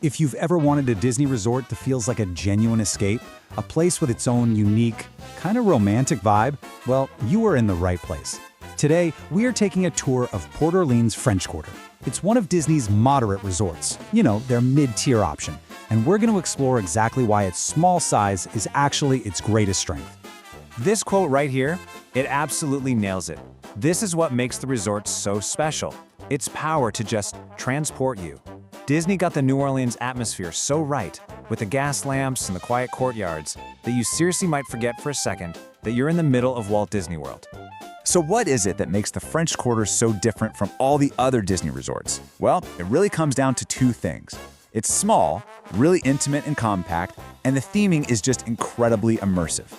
If you've ever wanted a Disney resort that feels like a genuine escape, a place with its own unique, kind of romantic vibe, well, you are in the right place. Today, we are taking a tour of Port Orleans French Quarter. It's one of Disney's moderate resorts, their mid-tier option, and we're going to explore exactly why its small size is actually its greatest strength. This quote right here, it absolutely nails it. This is what makes the resort so special. Its power to just transport you. Disney got the New Orleans atmosphere so right, with the gas lamps and the quiet courtyards, that you seriously might forget for a second that you're in the middle of Walt Disney World. So what is it that makes the French Quarter so different from all the other Disney resorts? Well, it really comes down to two things. It's small, really intimate and compact, and the theming is just incredibly immersive.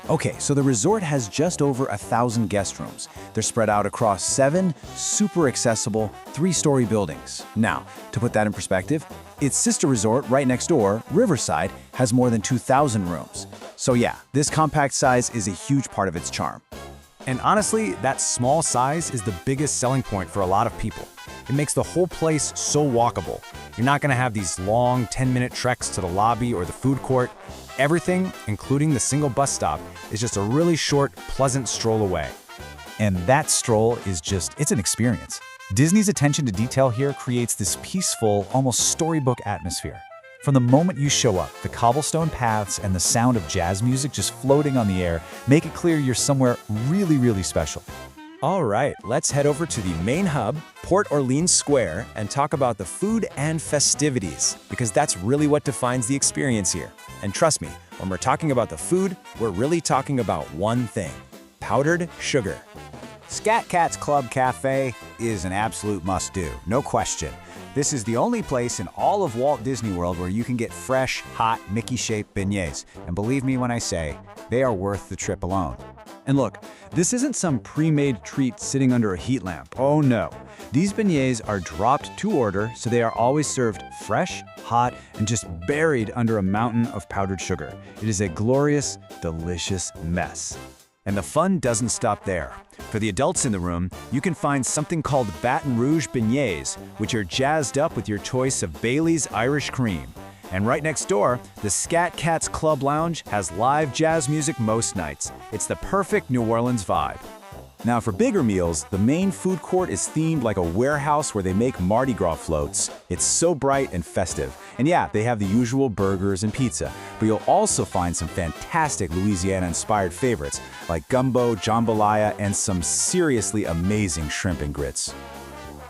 Okay, so the resort has just over 1,000 guest rooms. They're spread out across 7 super accessible 3-story buildings. Now, to put that in perspective, its sister resort right next door, Riverside, has more than 2,000 rooms. So yeah, this compact size is a huge part of its charm. And honestly, that small size is the biggest selling point for a lot of people. It makes the whole place so walkable. You're not gonna have these long 10-minute treks to the lobby or the food court. Everything, including the single bus stop, is just a really short, pleasant stroll away. And that stroll is it's an experience. Disney's attention to detail here creates this peaceful, almost storybook atmosphere. From the moment you show up, the cobblestone paths and the sound of jazz music just floating on the air make it clear you're somewhere really, really special. All right, let's head over to the main hub, Port Orleans Square, and talk about the food and festivities, because that's really what defines the experience here. And trust me, when we're talking about the food, we're really talking about one thing: powdered sugar. Scat Cat's Club Cafe is an absolute must-do, no question. This is the only place in all of Walt Disney World where you can get fresh, hot, Mickey-shaped beignets. And believe me when I say, they are worth the trip alone. And look, this isn't some pre-made treat sitting under a heat lamp. Oh no. These beignets are dropped to order, so they are always served fresh, hot, and just buried under a mountain of powdered sugar. It is a glorious, delicious mess. And the fun doesn't stop there. For the adults in the room, you can find something called Baton Rouge beignets, which are jazzed up with your choice of Bailey's Irish Cream. And right next door, the Scat Cat's Club Lounge has live jazz music most nights. It's the perfect New Orleans vibe. Now for bigger meals, the main food court is themed like a warehouse where they make Mardi Gras floats. It's so bright and festive. And yeah, they have the usual burgers and pizza, but you'll also find some fantastic Louisiana-inspired favorites like gumbo, jambalaya, and some seriously amazing shrimp and grits.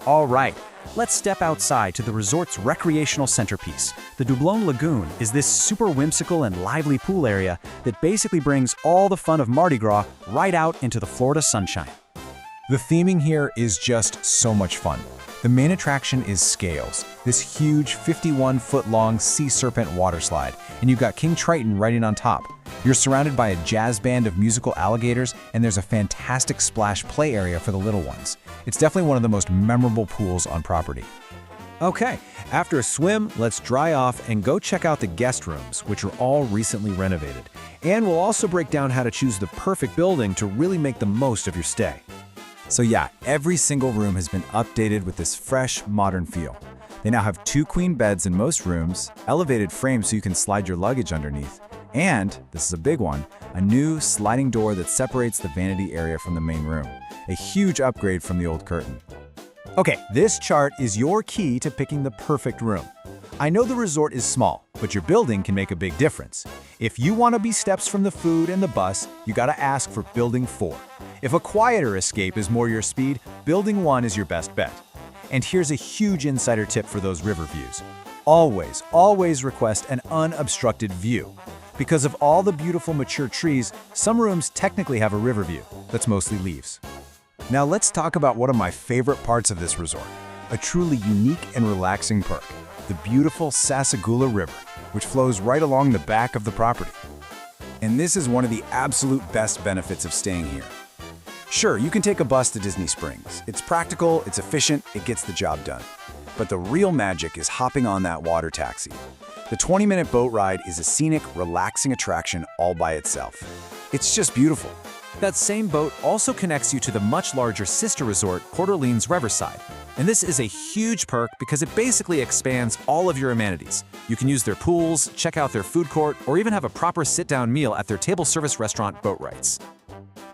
All right, let's step outside to the resort's recreational centerpiece. The Doublon Lagoon is this super whimsical and lively pool area that basically brings all the fun of Mardi Gras right out into the Florida sunshine. The theming here is just so much fun. The main attraction is Scales, this huge 51-foot-long sea serpent water slide, and you've got King Triton right in on top. You're surrounded by a jazz band of musical alligators, and there's a fantastic splash play area for the little ones. It's definitely one of the most memorable pools on property. Okay, after a swim, let's dry off and go check out the guest rooms, which are all recently renovated. And we'll also break down how to choose the perfect building to really make the most of your stay. So yeah, every single room has been updated with this fresh, modern feel. They now have 2 queen beds in most rooms, elevated frames so you can slide your luggage underneath, and, this is a big one, a new sliding door that separates the vanity area from the main room. A huge upgrade from the old curtain. Okay, this chart is your key to picking the perfect room. I know the resort is small, but your building can make a big difference. If you want to be steps from the food and the bus, you gotta ask for Building 4. If a quieter escape is more your speed, Building 1 is your best bet. And here's a huge insider tip for those river views. Always, always request an unobstructed view. Because of all the beautiful mature trees, some rooms technically have a river view that's mostly leaves. Now let's talk about one of my favorite parts of this resort, a truly unique and relaxing perk, the beautiful Sassagoula River, which flows right along the back of the property. And this is one of the absolute best benefits of staying here. Sure, you can take a bus to Disney Springs. It's practical, it's efficient, it gets the job done. But the real magic is hopping on that water taxi. The 20-minute boat ride is a scenic, relaxing attraction all by itself. It's just beautiful. That same boat also connects you to the much larger sister resort, Port Orleans Riverside. And this is a huge perk because it basically expands all of your amenities. You can use their pools, check out their food court, or even have a proper sit-down meal at their table service restaurant Boatwrights.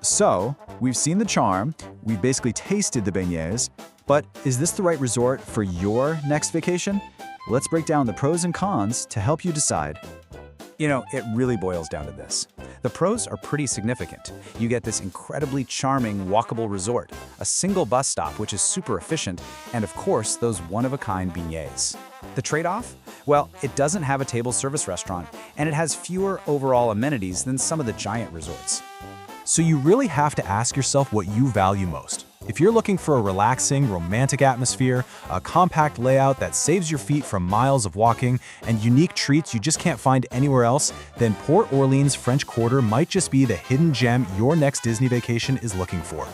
So, we've seen the charm, we've basically tasted the beignets, but is this the right resort for your next vacation? Let's break down the pros and cons to help you decide. You know, it really boils down to this. The pros are pretty significant. You get this incredibly charming, walkable resort, a single bus stop which is super efficient, and of course, those one-of-a-kind beignets. The trade-off? Well, it doesn't have a table service restaurant, and it has fewer overall amenities than some of the giant resorts. So you really have to ask yourself what you value most. If you're looking for a relaxing, romantic atmosphere, a compact layout that saves your feet from miles of walking, and unique treats you just can't find anywhere else, then Port Orleans French Quarter might just be the hidden gem your next Disney vacation is looking for.